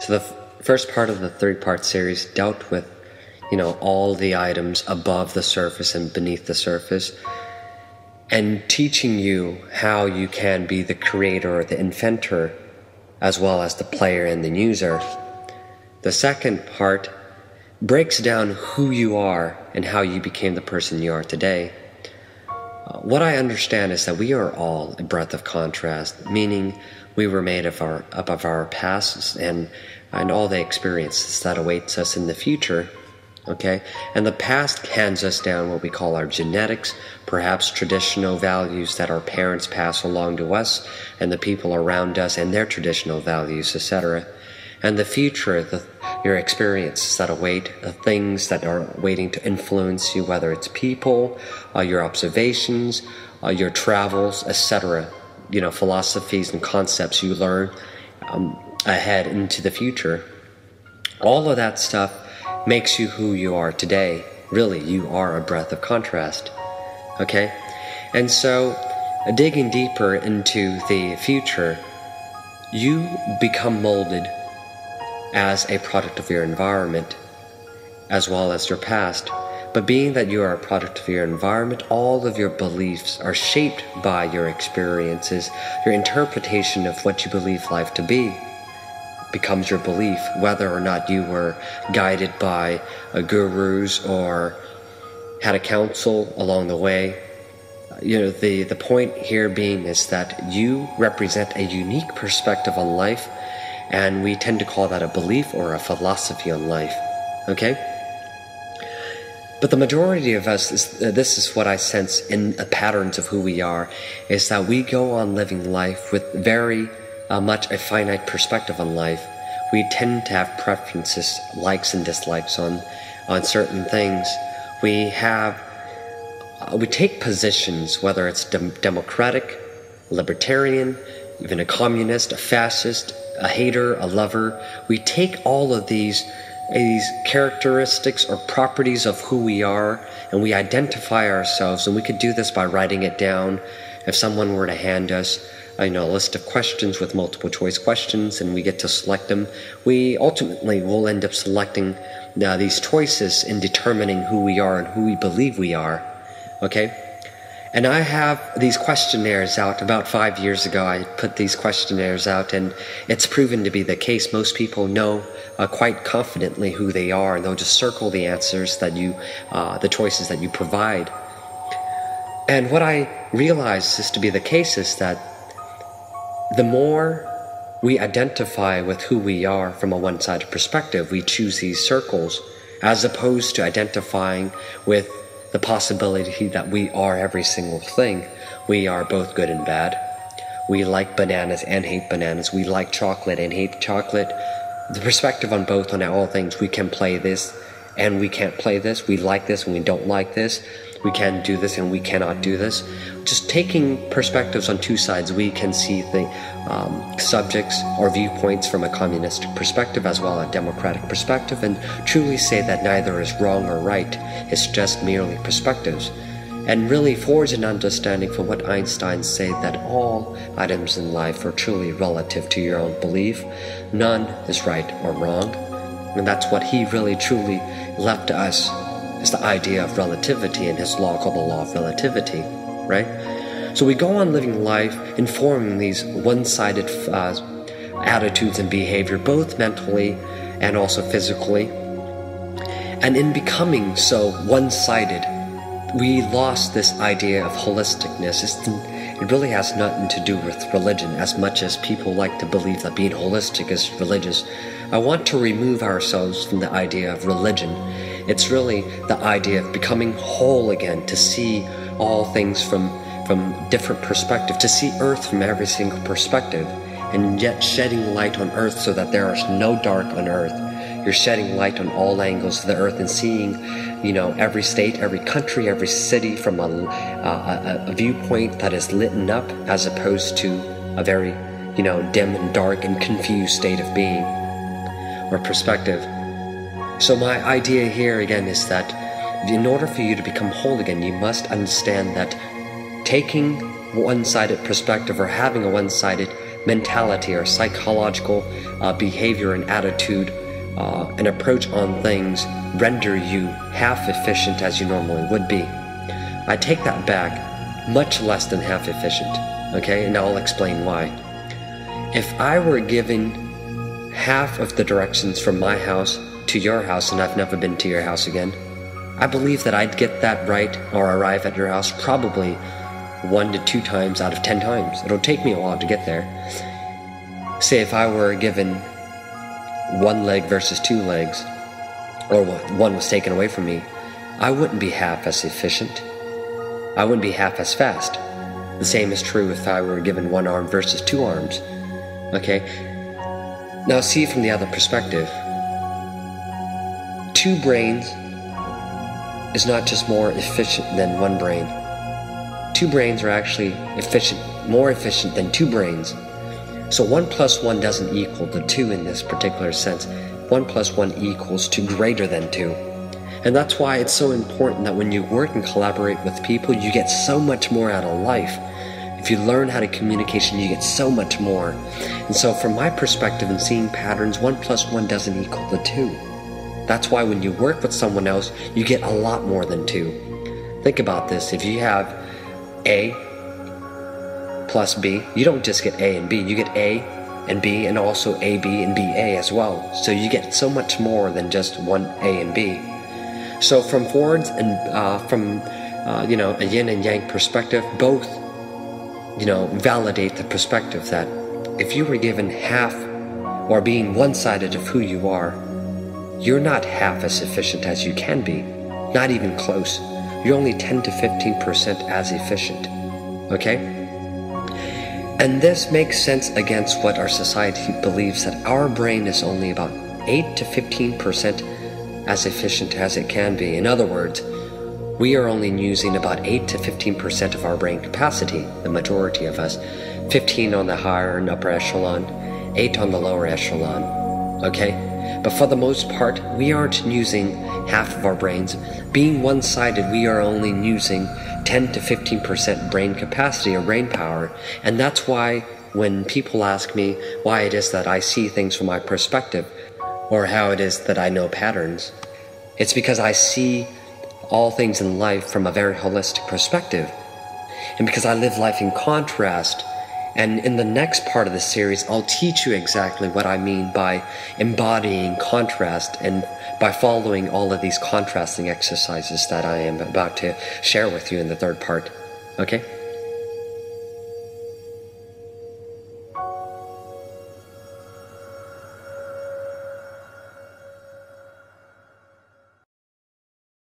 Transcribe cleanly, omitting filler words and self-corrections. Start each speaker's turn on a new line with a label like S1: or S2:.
S1: So the first part of the 3-part series dealt with, all the items above the surface and beneath the surface, and teaching you how you can be the creator or the inventor, as well as the player and the user. The second part breaks down who you are and how you became the person you are today. What I understand is that we are all a breath of contrast, meaning we were made up of our pasts and all the experiences that awaits us in the future. Okay? And the past hands us down what we call our genetics, perhaps traditional values that our parents pass along to us and the people around us and their traditional values, etc. And the future, your experiences that await, the things that are waiting to influence you, whether it's people, your observations, your travels, etc. Philosophies and concepts you learn ahead into the future. All of that stuff makes you who you are today. Really, you are a breath of contrast. Okay? And so, digging deeper into the future, you become molded as a product of your environment, as well as your past. But being that you are a product of your environment, all of your beliefs are shaped by your experiences. Your interpretation of what you believe life to be becomes your belief, whether or not you were guided by gurus or had a counsel along the way. The point here being is that you represent a unique perspective on life, and we tend to call that a belief or a philosophy on life. Okay? But the majority of us, this is what I sense in the patterns of who we are, is that we go on living life with very much a finite perspective on life. We tend to have preferences, likes and dislikes on certain things. We take positions, whether it's democratic, libertarian, even a communist, a fascist, a hater, a lover. We take all of these characteristics or properties of who we are, and we identify ourselves, and we could do this by writing it down. If someone were to hand us a list of questions with multiple choice questions and we get to select them, we ultimately will end up selecting these choices in determining who we are and who we believe we are. Okay? And I have these questionnaires out. About 5 years ago, I put these questionnaires out, and it's proven to be the case. Most people know quite confidently who they are, and they'll just circle the answers that the choices that you provide. And what I realized is to be the case is that the more we identify with who we are from a one-sided perspective, we choose these circles, as opposed to identifying with the possibility that we are every single thing. We are both good and bad. We like bananas and hate bananas. We like chocolate and hate chocolate. The perspective on both, on all things, we can play this and we can't play this. We like this and we don't like this. We can do this and we cannot do this. Just taking perspectives on two sides, we can see the subjects or viewpoints from a communistic perspective as well as a democratic perspective, and truly say that neither is wrong or right. It's just merely perspectives. And really forge an understanding from what Einstein said, that all items in life are truly relative to your own belief. None is right or wrong. And that's what he really truly left to us, is the idea of relativity and his law called the law of relativity, right? So we go on living life informing these one-sided attitudes and behavior, both mentally and also physically. And in becoming so one-sided, we lost this idea of holisticness. It really has nothing to do with religion, as much as people like to believe that being holistic is religious. I want to remove ourselves from the idea of religion. It's really the idea of becoming whole again, to see all things from different perspective, to see Earth from every single perspective, and yet shedding light on Earth so that there is no dark on Earth. You're shedding light on all angles of the Earth and seeing, every state, every country, every city from a viewpoint that is lit up, as opposed to a very, dim and dark and confused state of being or perspective. So my idea here again is that in order for you to become whole again, you must understand that taking one-sided perspective or having a one-sided mentality or psychological behavior and attitude and approach on things render you half efficient as you normally would be. I take that back, much less than half efficient, okay? And I'll explain why. If I were given half of the directions from my house to your house and I've never been to your house again, I believe that I'd get that right or arrive at your house probably 1 to 2 times out of 10 times. It'll take me a while to get there. Say if I were given 1 leg versus 2 legs, or one was taken away from me, I wouldn't be half as efficient. I wouldn't be half as fast. The same is true if I were given 1 arm versus 2 arms. Okay? Now see from the other perspective. 2 brains is not just more efficient than 1 brain. 2 brains are actually more efficient than 2 brains. So 1 plus 1 doesn't equal the 2 in this particular sense. 1 plus 1 equals to greater than 2. And that's why it's so important that when you work and collaborate with people, you get so much more out of life. If you learn how to communication, you get so much more. And so from my perspective and seeing patterns, 1 plus 1 doesn't equal the 2. That's why when you work with someone else, you get a lot more than 2. Think about this. If you have A plus B, you don't just get A and B, you get A and B and also AB and BA as well. So you get so much more than just one A and B. So from Ford's and from a yin and yang perspective, both validate the perspective that if you were given half or being one-sided of who you are, you're not half as efficient as you can be, not even close. You're only 10 to 15% as efficient, okay? And this makes sense against what our society believes, that our brain is only about 8 to 15% as efficient as it can be. In other words, we are only using about 8 to 15% of our brain capacity, the majority of us. 15 on the higher and upper echelon, 8 on the lower echelon, okay? But for the most part, we aren't using half of our brains. Being one-sided, we are only using 10 to 15% brain capacity or brain power. And that's why when people ask me why it is that I see things from my perspective, or how it is that I know patterns, it's because I see all things in life from a very holistic perspective. And because I live life in contrast. And in the next part of the series, I'll teach you exactly what I mean by embodying contrast and by following all of these contrasting exercises that I am about to share with you in the third part. Okay?